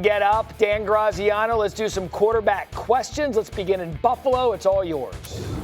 and get up. Dan Graziano, let's do some quarterback questions. Let's begin in Buffalo. It's all yours.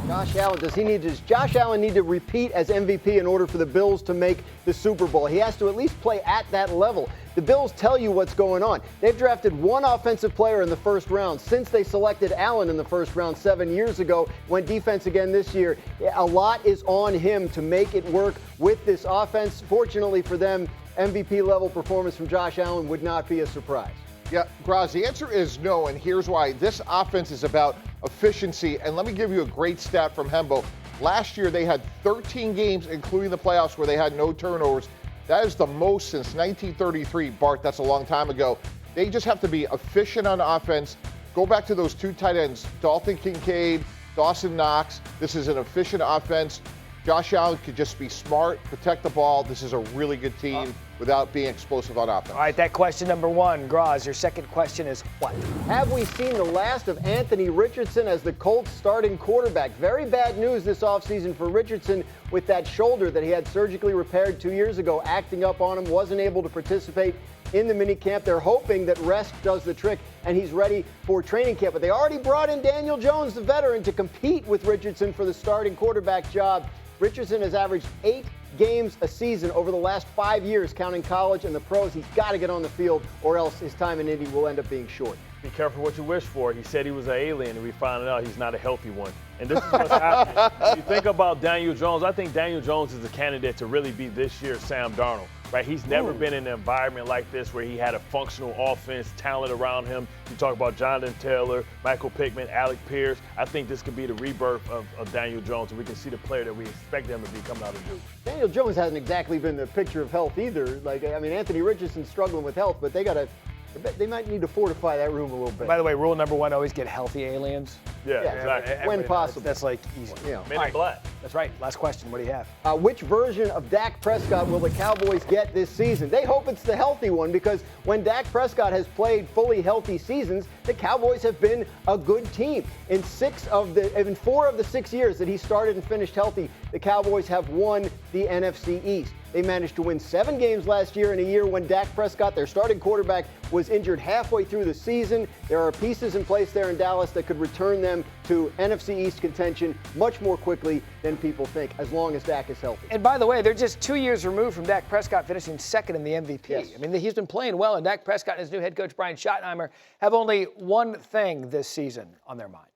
Josh Allen, does Josh Allen need to repeat as MVP in order for the Bills to make the Super Bowl? He has to at least play at that level. The Bills tell you what's going on. They've drafted one offensive player in the first round since they selected Allen in the first round 7 years ago. Went defense again this year. A lot is on him to make it work with this offense. Fortunately for them, MVP level performance from Josh Allen would not be a surprise. Yeah, Graz, the answer is no, and here's why. This offense is about efficiency, and let me give you a great stat from Hembo. Last year, they had 13 games, including the playoffs, where they had no turnovers. That is the most since 1933. Bart, that's a long time ago. They just have to be efficient on offense. Go back to those two tight ends, Dalton Kincaid, Dawson Knox. This is an efficient offense. Josh Allen could just be smart, protect the ball. This is a really good team without being explosive on offense. All right, that question number one. Graz, your second question is what? Have we seen the last of Anthony Richardson as the Colts starting quarterback? Very bad news this offseason for Richardson with that shoulder that he had surgically repaired 2 years ago, acting up on him, wasn't able to participate in the minicamp. They're hoping that rest does the trick and he's ready for training camp. But they already brought in Daniel Jones, the veteran, to compete with Richardson for the starting quarterback job. Richardson has averaged 8 games a season over the last 5 years, counting college and the pros. He's got to get on the field or else his time in Indy will end up being short. Be careful what you wish for. He said he was an alien, and we found out he's not a healthy one. And this is what's happening. When you think about Daniel Jones, I think Daniel Jones is a candidate to really be this year's Sam Darnold. Right? He's never been in an environment like this where he had a functional offense, talent around him. You talk about Jonathan Taylor, Michael Pittman, Alec Pierce. I think this could be the rebirth of Daniel Jones, and we can see the player that we expect him to be coming out of Duke. Daniel Jones hasn't exactly been the picture of health either. Anthony Richardson's struggling with health, but they might need to fortify that room a little bit. By the way, rule number one, always get healthy aliens. Yeah, exactly. When possible. That's like easy. Men in black. That's right. Last question. What do you have? Which version of Dak Prescott will the Cowboys get this season? They hope it's the healthy one because when Dak Prescott has played fully healthy seasons, the Cowboys have been a good team. In 4 of the 6 years that he started and finished healthy, the Cowboys have won the NFC East. They managed to win 7 games last year in a year when Dak Prescott, their starting quarterback, was injured halfway through the season. There are pieces in place there in Dallas that could return them to NFC East contention much more quickly than people think, as long as Dak is healthy. And by the way, they're just 2 years removed from Dak Prescott finishing second in the MVP. Yes. I mean, he's been playing well, and Dak Prescott and his new head coach, Brian Schottenheimer, have only one thing this season on their mind.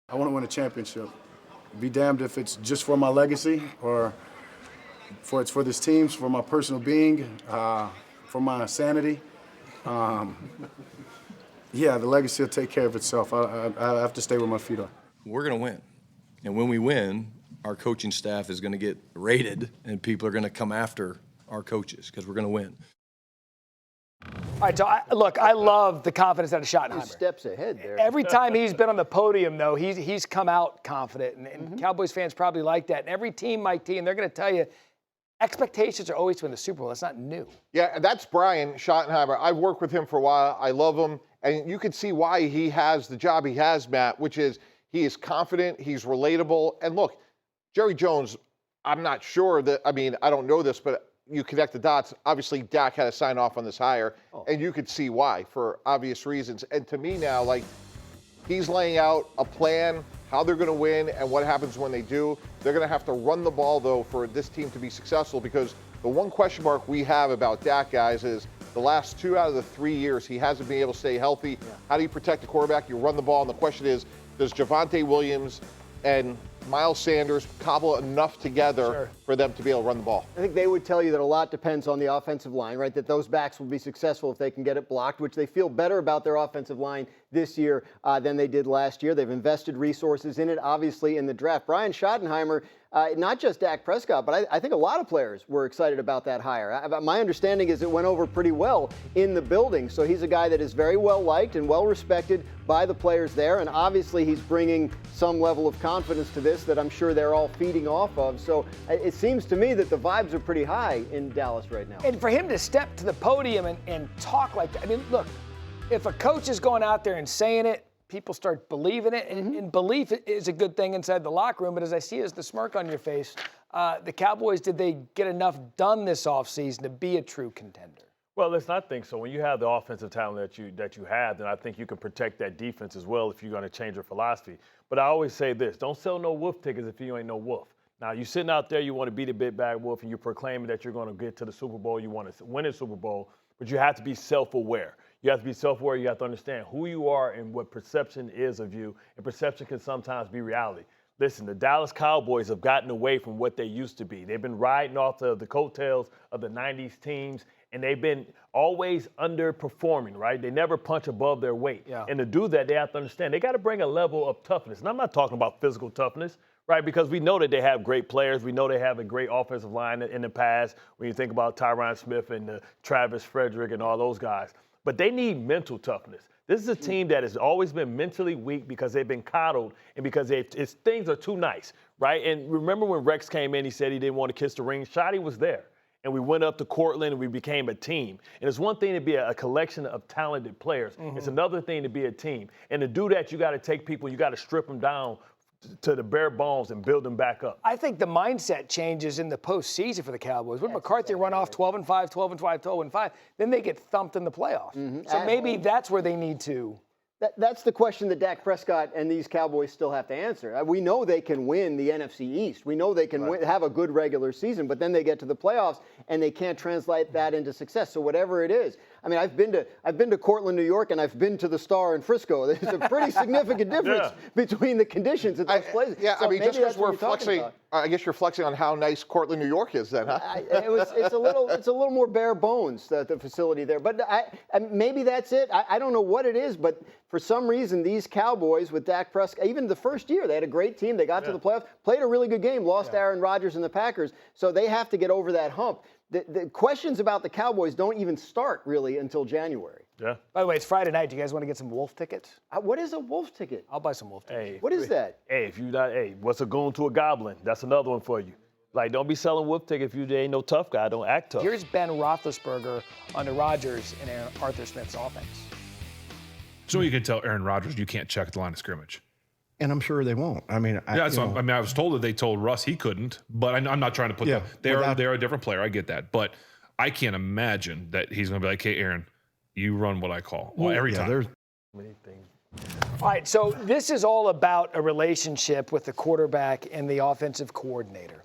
I want to win a championship. Be damned if it's just for my legacy or for this team, for my personal being, for my sanity. The legacy will take care of itself. I have to stay where my feet are. We're going to win. And when we win, our coaching staff is going to get rated, and people are going to come after our coaches because we're going to win. All right, so I love the confidence out of Schottenheimer. 2 steps ahead there. Every time he's been on the podium, though, he's come out confident, and Cowboys fans probably like that. And every team, Mike T, and they're going to tell you, expectations are always to win the Super Bowl. That's not new. Yeah, that's Brian Schottenheimer. I've worked with him for a while. I love him. And you can see why he has the job he has, Matt, which is he is confident, he's relatable. And look, Jerry Jones, I'm not sure I don't know this, but you connect the dots. Obviously, Dak had to sign off on this hire, and you could see why for obvious reasons. And to me now, he's laying out a plan, how they're going to win, and what happens when they do. They're going to have to run the ball, though, for this team to be successful, because the one question mark we have about Dak, guys, is the last 2 out of the 3 years, he hasn't been able to stay healthy. Yeah. How do you protect the quarterback? You run the ball, and the question is, does Javonte Williams and Miles Sanders cobble enough together for them to be able to run the ball? I think they would tell you that a lot depends on the offensive line, right? That those backs will be successful if they can get it blocked, which they feel better about their offensive line this year than they did last year. They've invested resources in it, obviously, in the draft. Brian Schottenheimer, not just Dak Prescott, but I think a lot of players were excited about that hire. My understanding is it went over pretty well in the building. So he's a guy that is very well liked and well respected by the players there. And obviously he's bringing some level of confidence to this that I'm sure they're all feeding off of. So it seems to me that the vibes are pretty high in Dallas right now. And for him to step to the podium and talk like that, I mean, look, if a coach is going out there and saying it, people start believing it, and belief is a good thing inside the locker room. But as I see the smirk on your face, the Cowboys, did they get enough done this offseason to be a true contender? Well, listen, I think so. When you have the offensive talent that you have, then I think you can protect that defense as well if you're going to change your philosophy. But I always say this: don't sell no wolf tickets if you ain't no wolf. Now, you're sitting out there, you want to be the big bad wolf, and you're proclaiming that you're going to get to the Super Bowl, you want to win a Super Bowl, but you have to be self-aware. You have to be self-aware. You have to understand who you are and what perception is of you, and perception can sometimes be reality. Listen, the Dallas Cowboys have gotten away from what they used to be. They've been riding off of the coattails of the 90s teams, and they've been always underperforming, right? They never punch above their weight. Yeah. And to do that, they have to understand they got to bring a level of toughness. And I'm not talking about physical toughness, right? Because we know that they have great players. We know they have a great offensive line in the past when you think about Tyron Smith and Travis Frederick and all those guys. But they need mental toughness. This is a team that has always been mentally weak because they've been coddled and because things are too nice, right? And remember when Rex came in, he said he didn't want to kiss the ring. Shotty was there. And we went up to Cortland and we became a team. And it's one thing to be a collection of talented players. Mm-hmm. It's another thing to be a team. And to do that, you got to take people, you got to strip them down to the bare bones and build them back up. I think the mindset changes in the postseason for the Cowboys. When McCarthy run off 12-5, 12-5, 12-5, then they get thumped in the playoffs. Mm-hmm. So maybe that's where they need to. That's the question that Dak Prescott and these Cowboys still have to answer. We know they can win the NFC East. We know they can have a good regular season, but then they get to the playoffs and they can't translate that into success. So whatever it is, I mean, I've been to Cortland, New York, and I've been to the Star in Frisco. There's a pretty significant difference between the conditions at those places. Yeah, so I mean, just because we're flexing, I guess you're flexing on how nice Cortland, New York is, then, huh? It's a little more bare bones, the facility there. But maybe that's it. I don't know what it is, but for some reason, these Cowboys with Dak Prescott, even the first year, they had a great team. They got to the playoffs, played a really good game, lost Aaron Rodgers and the Packers. So they have to get over that hump. The questions about the Cowboys don't even start really until January. Yeah. By the way, it's Friday night. Do you guys want to get some Wolf tickets? What is a Wolf ticket? I'll buy some Wolf tickets. Hey, what is that? Hey, if you not, what's a goon to a goblin? That's another one for you. Like, don't be selling Wolf tickets if you ain't no tough guy. Don't act tough. Here's Ben Roethlisberger under Rodgers and Arthur Smith's offense. So you can tell Aaron Rodgers you can't check the line of scrimmage. And I'm sure they won't. I mean, I was told that they told Russ he couldn't, but I'm not trying to put they're a different player. I get that, but I can't imagine that he's going to be like, hey, Aaron, you run what I call every time. There's many things. All right, so this is all about a relationship with the quarterback and the offensive coordinator.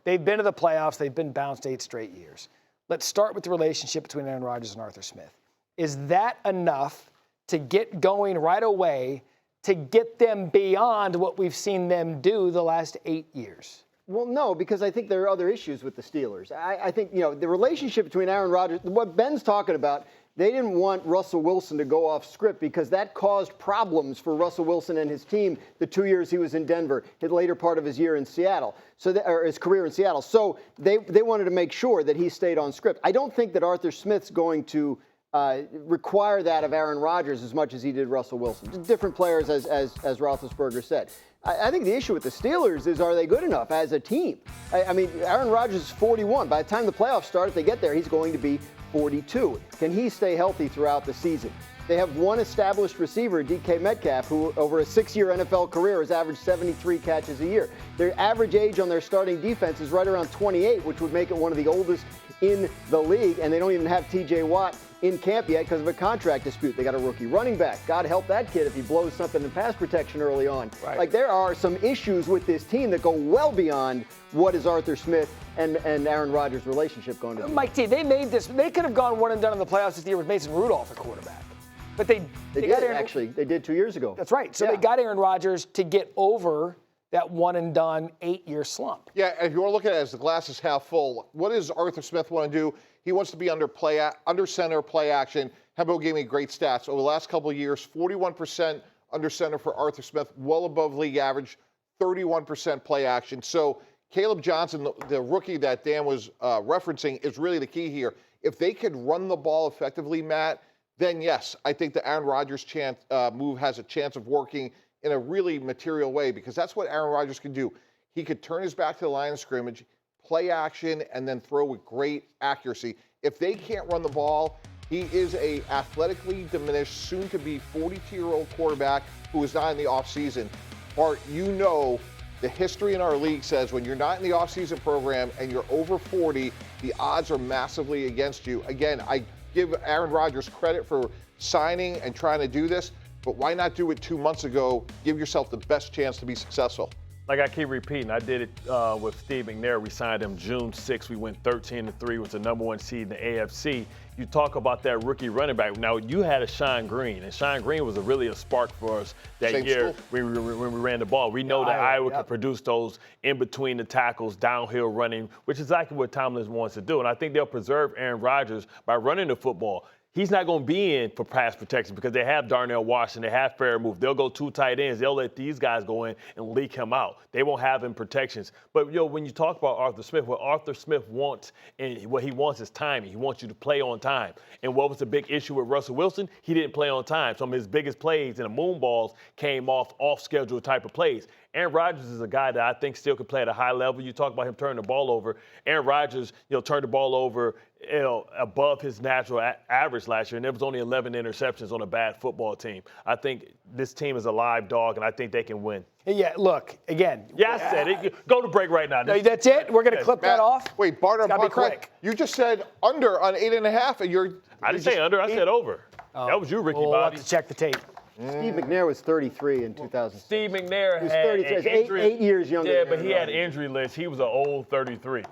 They've been to the playoffs. They've been bounced 8 straight years. Let's start with the relationship between Aaron Rodgers and Arthur Smith. Is that enough to get going right away to get them beyond what we've seen them do the last 8 years? Well, no, because I think there are other issues with the Steelers. I think, the relationship between Aaron Rodgers, what Ben's talking about, they didn't want Russell Wilson to go off script because that caused problems for Russell Wilson and his team the 2 years he was in Denver, the later part of his year in Seattle, or his career in Seattle. So they wanted to make sure that he stayed on script. I don't think that Arthur Smith's going to require that of Aaron Rodgers as much as he did Russell Wilson. Different players, as Roethlisberger said. I think the issue with the Steelers is, are they good enough as a team? I mean, Aaron Rodgers is 41. By the time the playoffs start, if they get there, he's going to be 42. Can he stay healthy throughout the season? They have one established receiver, DK Metcalf, who over a 6-year NFL career has averaged 73 catches a year. Their average age on their starting defense is right around 28, which would make it one of the oldest in the league. And they don't even have TJ Watt in camp yet because of a contract dispute. They got a rookie running back. God help that kid if he blows something in pass protection early on. Right. Like, there are some issues with this team that go well beyond what is Arthur Smith and Aaron Rodgers' relationship going to be. Mike T, they made this. They could have gone one and done in the playoffs this year with Mason Rudolph at quarterback. But they got Aaron, actually. They did 2 years ago. That's right. So they got Aaron Rodgers to get over that one and done 8-year slump. Yeah, and if you want to look at it as the glass is half full, what does Arthur Smith want to do? He wants to be under center, play action. Hembo gave me great stats. Over the last couple of years, 41% under center for Arthur Smith, well above league average, 31% play action. So Caleb Johnson, the rookie that Dan was referencing, is really the key here. If they could run the ball effectively, Matt, then yes, I think the Aaron Rodgers move has a chance of working in a really material way, because that's what Aaron Rodgers can do. He could turn his back to the line of scrimmage, play action, and then throw with great accuracy. If they can't run the ball, he is a athletically diminished, soon-to-be 42-year-old quarterback who is not in the offseason. Bart, you know the history in our league says when you're not in the offseason program and you're over 40, the odds are massively against you. Again, give Aaron Rodgers credit for signing and trying to do this, but why not do it 2 months ago? Give yourself the best chance to be successful. Like I keep repeating, I did it with Steve McNair. We signed him June 6th. We went 13-3, was the #1 seed in the AFC. You talk about that rookie running back. Now, you had a Sean Green, and Sean Green was really a spark for us that Same year school. when we ran the ball. We know that Iowa can produce those in between the tackles, downhill running, which is exactly what Tomlin wants to do. And I think they'll preserve Aaron Rodgers by running the football. He's not going to be in for pass protection because they have Darnell Washington, they have Fairmouth. They'll go 2 tight ends. They'll let these guys go in and leak him out. They won't have him protections. But, when you talk about Arthur Smith, what Arthur Smith wants, and what he wants is timing. He wants you to play on time. And what was the big issue with Russell Wilson? He didn't play on time. Some of his biggest plays in the moon balls came off-schedule type of plays. Aaron Rodgers is a guy that I think still can play at a high level. You talk about him turning the ball over. Aaron Rodgers, turned the ball over, above his natural average last year, and there was only 11 interceptions on a bad football team. I think this team is a live dog, and I think they can win. Yeah, look, again. Yeah, I said it. Go to break right now. That's it? We're going to clip that off? Wait, Bart, It's gotta be quick. you just said under on 8.5, and you're. I didn't say under. I said over. That was you, Ricky We'll have Bobby. to check the tape. Steve McNair was 33 in 2000. Steve McNair He was had 33. an He's injury. eight years younger Yeah, than but Aaron he had Rodgers. injury list. He was an old 33.